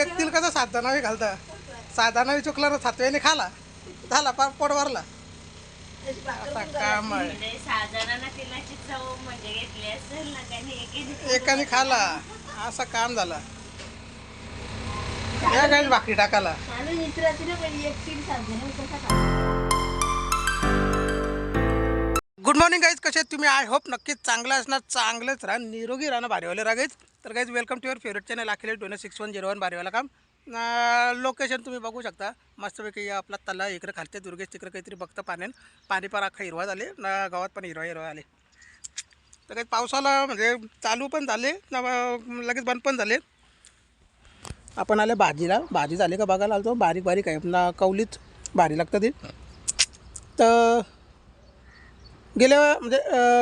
एक तिल कसं 7 जणांनी घालता 6 जणांनी चुकला ना 7व्याने खाला झाला पोट भरला. आता काम आहे एकाने खाला असं काम झालं. या काय भाकरी टाकाला. गुड मॉर्निंग गाईज, कसे तुम्ही? आय होप नक्कीच चांगलं असणार, चांगलंच राहा, निरोगी राहणं बारीवाले राहा गाईज. तर guys welcome to your favourite channel Akhilesh 6101 बारीवाला काम. लोकेशन तुम्ही बघू शकता मस्तपैकी. आपला तला इकडे खालते दुर्गेश तिकडे काहीतरी बघतं पाणी पण अख्खा हिरवा झाले ना, गावात पण हिरवा आले. तर काही पावसाला म्हणजे चालू पण झाले ना, लगेच बंद पण झाले. आपण आले भाजीला, भाजी झाली का बघायला आलो. बारीक आहे ना, कवलीच भारी लागतं ती. तर गेल्या म्हणजे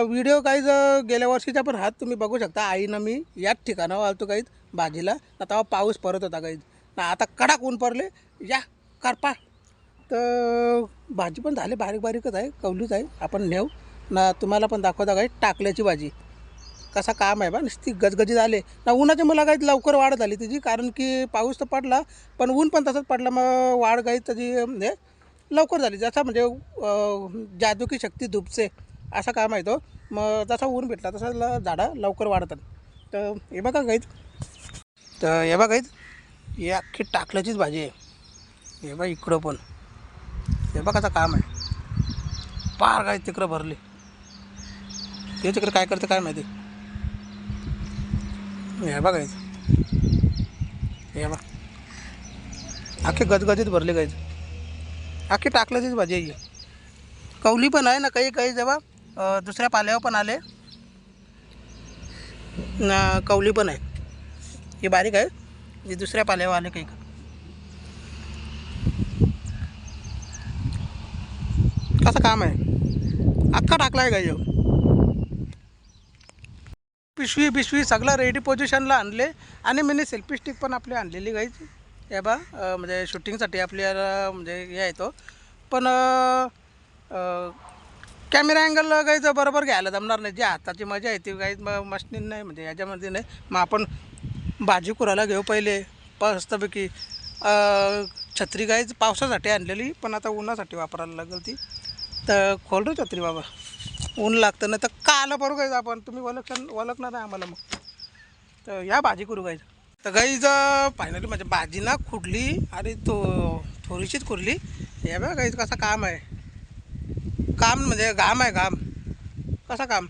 व्हिडिओ काहीच गेल्या वर्षीचा पण हात तुम्ही बघू शकता. आईनं मी याच ठिकाणावर आलतो काहीच भाजीला ना, तेव्हा पाऊस पडत होता काहीच ना. आता कडक ऊन पडले या करपा. तर भाजी पण झाली, बारीकच आहे, कवलीच आहे. आपण नेऊ ना, तुम्हाला पण दाखवता काही टाकल्याची भाजी कसा काम आहे बा. नुसती गजगजी झाले ना. उन्हाच्या मला काही लवकर वाढ झाली त्याची, कारण की पाऊस तर पडला पण ऊन पण तसंच पडलं. मग वाढ काही त्याची म्हणजे लवकर झाली. जसा म्हणजे जादू की शक्ती धुपसे असा काम आहे तो. मग जसा ऊन भेटला तसं झाडं लवकर वाढतात. तर हे बघा गाईत, तर हे बघा गाईत, हे अख्खी टाकल्याचीच भाजी आहे. हे बघा इकडं पण हे बघाचं काम आहे. पार काय तिकडं भरले, ते तिकडे काय करते काय माहिती. हे बघा हे बघा अख्खे गजगजीत भरले गाईत. अख्खी टाकल्याचीच भाजी आहे. कवली पण आहे ना, काही जेव्हा दुसऱ्या पाल्यावर पण आले ना, कवली पण आहे. ही बारीक आहे, ही दुसऱ्या पाल्यावर आले काही. कसं काम आहे, अख्खा टाकला आहे गाई. पिशवी सगळं रेडी पोझिशनला आणले. आणि मी सेल्फी स्टिक पण आपली आणलेली गाईची. हे बा म्हणजे शूटिंगसाठी आपल्याला म्हणजे हे येतो. पण कॅमेरा अँगल गाईचं बरोबर घ्यायला जमणार नाही. जी हाताची मजा आहे ती गाईच मशीन नाही, म्हणजे याच्यामध्ये नाही. मग आपण भाजी कुराला घेऊ पहिले मस्तपैकी. छत्री गाईच पावसासाठी आणलेली, पण आता उन्हासाठी वापरायला लागेल ती. तर खोल रे छत्री बाबा, ऊन लागतं ना. तर का आलं बरोबर गायचं आपण, तुम्ही ओळखणार नाही आम्हाला. मग तर या भाजी करू गायचं. तर गाईज फायनली म्हणजे भाजी ना खुडली आणि थोडीशीच खुडली. हे बघा गाईज कसं काम आहे. काम म्हणजे घाम आहे, घाम कसा काम.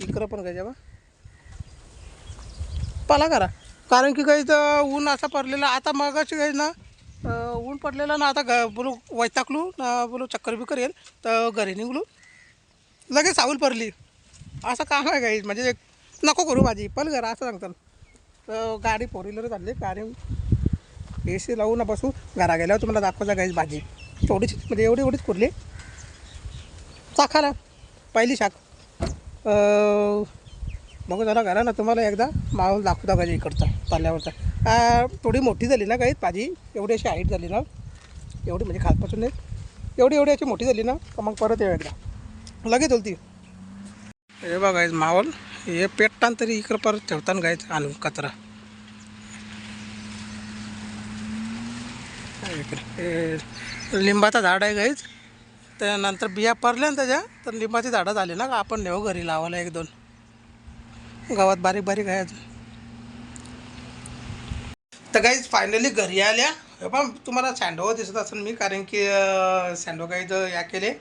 इकडं पण गायचं बा पाला करा, कारण की गाईचं ऊन असं पडलेलं. आता मगाशी गाईज ना ऊन पडलेलं ना, आता बोलू वैताकलू ना, बोलू चक्कर येईल तर घरी निघलू, लगेच सावल पडली. असं काम आहे गाईज. म्हणजे नको करू भाजी पण घरा असं सांगतात. तर गाडी 4 व्हीलर चालली, गाडी AC लावून बसू. घरा गेल्यावर तुम्हाला दाखवायचा गाईज भाजी. थोडीशी म्हणजे एवढीच कुरली चाखाला पहिली शाक. बघू जरा घरा ना, तुम्हाला एकदा माहोल दाखवता गाजी इकडचा पाल्यावरचा. थोडी मोठी झाली ना गाईज भाजी, एवढी अशी हाईट झाली ना, एवढी म्हणजे खालपासून नाही, एवढी अशी मोठी झाली ना, तर मग परत येऊ एकदा लगेच होती. हे बघा गाईज माहोल. हे पेटताना तरी इकडं परत ठेवताना गाईज आणून कचरा. इकडे लिंबाचं झाड आहे गाईज. त्यानंतर बिया पडल्या ना त्याच्या, तर लिंबाची झाडं झाली ना, आपण नेऊ घरी लावायला 1-2. गावात बारीक आहे अजून. तर गाईज फायनली घरी आल्या. हे पण तुम्हाला सँडो दिसत असेल मी, कारण की सँडो गाईज या केले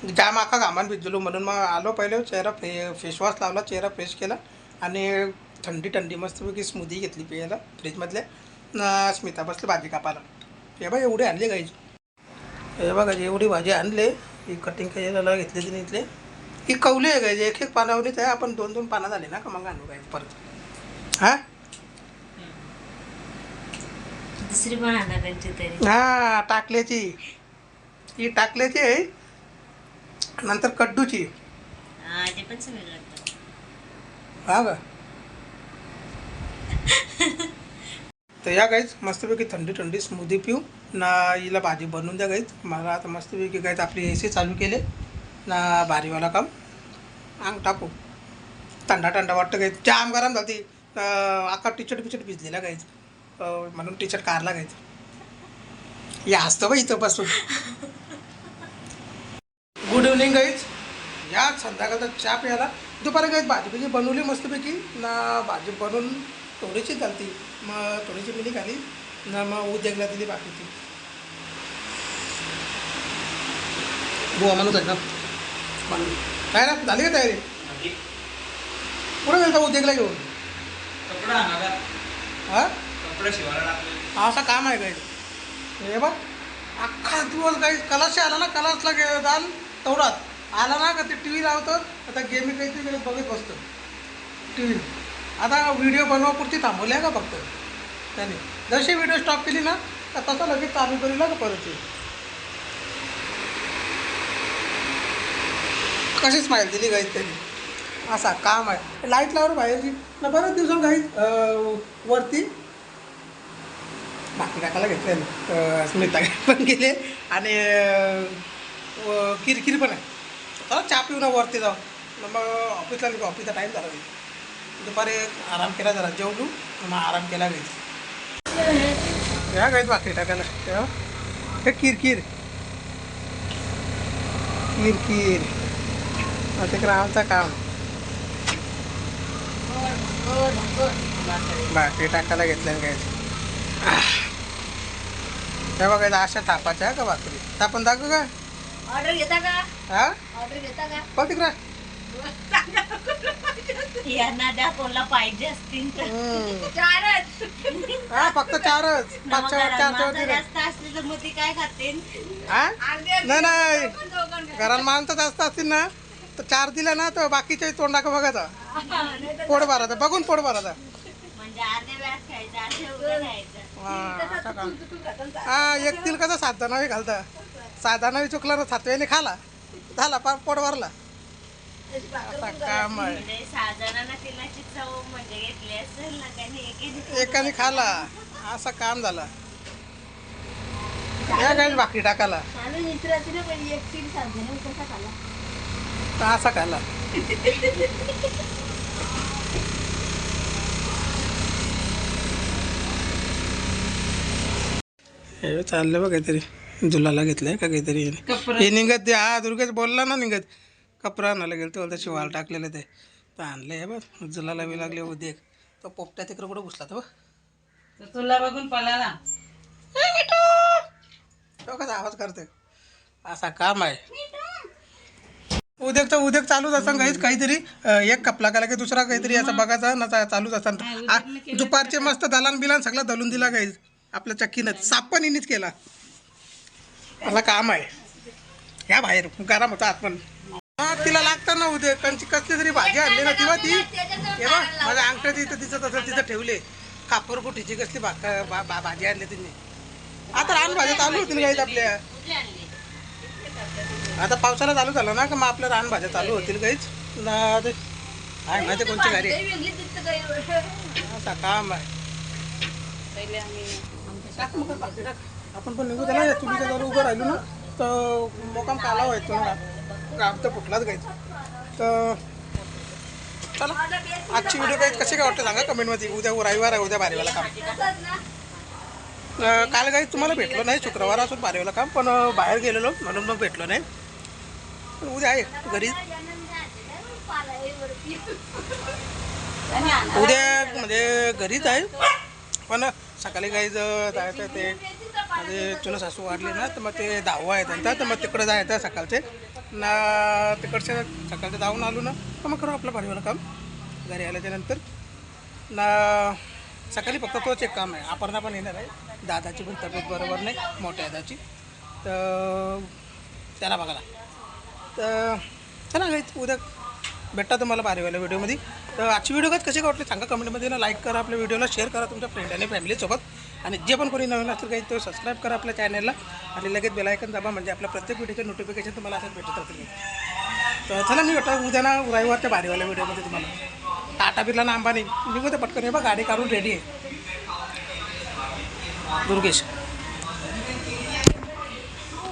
जाम आखा घामान भिजलो. म्हणून मग आलो पहिले चेहरा फेसवॉश लावला, चेहरा फ्रेश केला आणि थंडी मस्तपैकी स्मूदी घेतली प्यायला फ्रीजमधले. स्मिता बसली भाजी कापायला. हे बघा एवढी आणली गाईज. हे बघा एवढी भाजी आणले. ही कटिंग करायला घेतली तिने इथले. ही कवली आहे गाईज, एक पानावरीच आहे. आपण 2-2 पानं झाले ना का मग आणू गाईज परत. हां दुसरी पण आणण्याची तरी. हां टाकल्याची, ही टाकल्याची आहे. नंतर कड्डूची. ते पण सगळं लागतं. हा का. तर या गाईज मस्तपैकी थंडी स्मूदी पिऊ ना. हिला भाजी बनवून द्या गाईज मला. आता मस्तपैकी गाईज आपली AC चालू केले ना, भारीवाला काम. अंग टाकू थंडा वाटतं गाईज. जाम गरम झाली अख्खा टी शर्ट भिजलेला गाईच म्हणून टी शर्ट कारला गाईच या असतो बा इथं बसून. Good evening guys. या संध्याकाळचा चहा प्यायला दुपारी गाईज भाजी बनवली मस्तपैकी ना. भाजी बनवून थोडीशी घालती मग थोडीशी मिली खाली ना मग उद्योगला दिली बाकीची. बुवा माणूस आहे ना म्हणून काय ना झाली का तयारी. कुठं गेलता उद्योगला घेऊन. कपडा आणायला हां कपडे शिवायला टाकले. असं काम आहे गाईज. हे बघ अख्खा दिवस गाईज कलाशी आला ना कलासला जाल तेवढाच आला ना का ते टी व्ही लावतो. आता गेमी काहीतरी बघत बसतो टी व्ही. आता व्हिडिओ बनवापुरती थांबवली आहे का फक्त त्याने. जशी व्हिडिओ स्टॉप केली ना तर तसं लगेच चालू करेल का परत. कशी स्माईल दिली गाईत त्यांनी. असा काम आहे. लाईट लावर बाहेरची ना बऱ्याच दिवसांनी गाईत वरती बाकी टाकायला घेतले स्मिता पण गेले आणि किरकिरी पण आहे. चला चहा पिऊ ना वरती जाऊ मग ऑफिसला गेलो. ऑफिसचा टाईम झाला गेली. दुपारी आराम केला जरा जेवलो मग आराम केला गेली. या गाईत बाकी टाकायला तेव्हा हे किरकिर किरकिर तिकडे आमचं काम बाकी टाकायला घेतल्या काय. हे बघायचं अशा थापाच्या का भाकरी थापून दाखव का. ऑर्डर घेता का. हा ऑर्डर घेता का. बघ तिकडं. यांना द्या कोणाला पाहिजे असतील तर. चारच हा फक्त चारच. चारच्या वरती जास्त असले तर मग ती काय खाते. हा नाही घरात माणसं जास्त असतील ना तर 4 दिल्या ना तर बाकीच्या तोंडाका बघायचा पोट भरायचा बघून पोट भरायचा. म्हणजे अर्धे व्याज खायचं अर्धे उभं राहायचं. हा एक तिल कसं 7 जणांनी घालता. 7 जणांनी चुकला ना 7व्याने खाला झाला पोट भरला. आता काम आहे. म्हणजे 6 जणांना तिलाची चव म्हणजे घेतली असेल ना त्याने एकाने खाला असं काम झालं. या काय भाकरी टाकायला असा खाला. हे चाललं बघ काहीतरी जुलाला घेतलंय का काहीतरी हे निघत ते. हा दुर्गेश बोलला ना निघत कपडा आणायला गेलं तेव्हा शिवायला टाकलेलं ते तर आणलं हे बघ. जुलाला बी लागले उद्या तो पोपट्या तिकडं कुठं घुसला तर बघ. तुला बघून पळाला. तो कसा आवाज करते असा काम आहे. उद्योग चालूच असताना काहीतरी एक कपला गेला की दुसरा काहीतरी असं बघायचा ना चालूच असताना. दुपारचे मस्त दलान बिलान सगळं दलून दिला काही आपल्या चक्कीनं. साप पण इनीच केला. मला काम आहे ह्या बाहेर गरम होता आत पण. हा तिला लागतं ना उद्या कसली तरी भाजी आणली ना तेव्हा ती हे बघ माझ्या अंगठ्यात तिथं तिचं तसं तिथं ठेवले. कापूर कुठीची कसली भाजी आणली तिने. आता रानभाज्या चालू होतील गाईत आपल्या. आता पावसाला चालू झाला ना का मग आपल्या रानभाज्या चालू होतील काहीच ना. ते आहे माहिती कोणची गाडी असा काम आहे. आपण पण निघू त्याला चुलीच्या जवळ उभं राहिलो ना तर मोकाम काला व्हायचो ना काम तर फुटलाच गायचं. तर चला आजची व्हिडिओ काही कसे काय वाटतं सांगा कमेंटमध्ये. उद्या रविवार आहे उद्या बारीवाला काम. काल काही तुम्हाला भेटलो नाही शुक्रवार असून बारीवाला काम पण बाहेर गेलेलो म्हणून मग भेटलो नाही. पण उद्या आहे घरी. उद्या म्हणजे घरीच आहे पण सकाळी काही जायचं ते म्हणजे तुला सासू वाढली ना तर मग ते 10वा आहे त्यांचा तर मग तिकडं जायचं सकाळचे ना. तिकडचे सकाळचे जाऊन आलो ना तर मग करू आपलं भारीवालं काम घरी आल्याच्या नंतर ना. सकाळी फक्त तोच एक काम आहे. अपर्णा पण येणार आहे. दादाची पण तब्येत बरोबर नाही मोठ्या दादाची तर त्याला बघायला. तर चला उद्या भेटता तुम्हाला भारीवाल्या व्हिडिओमध्ये. तर आजची व्हिडिओ कशी काय वाटली सांगा कमेंटमध्ये ना. लाईक करा आपल्या व्हिडिओला शेअर करा तुमच्या फ्रेंड आणि फॅमिलीसोबत. आणि जे पण कोणी नवीन असेल काही तो सबस्क्राईब करा आपल्या चॅनलला आणि लगेच बेल आयकॉन दाबा म्हणजे आपल्या प्रत्येक व्हिडिओचे नोटिफिकेशन तुम्हाला असंच भेटत राहतील. तर चला मी भेटतो उद्या ना रविवारच्या भारीवाल्या व्हिडिओमध्ये तुम्हाला. टाटा बिर्ला ना अंबानी निघू ते पटकन हे बघ गाडी काढून रेडी आहे दुर्गेश.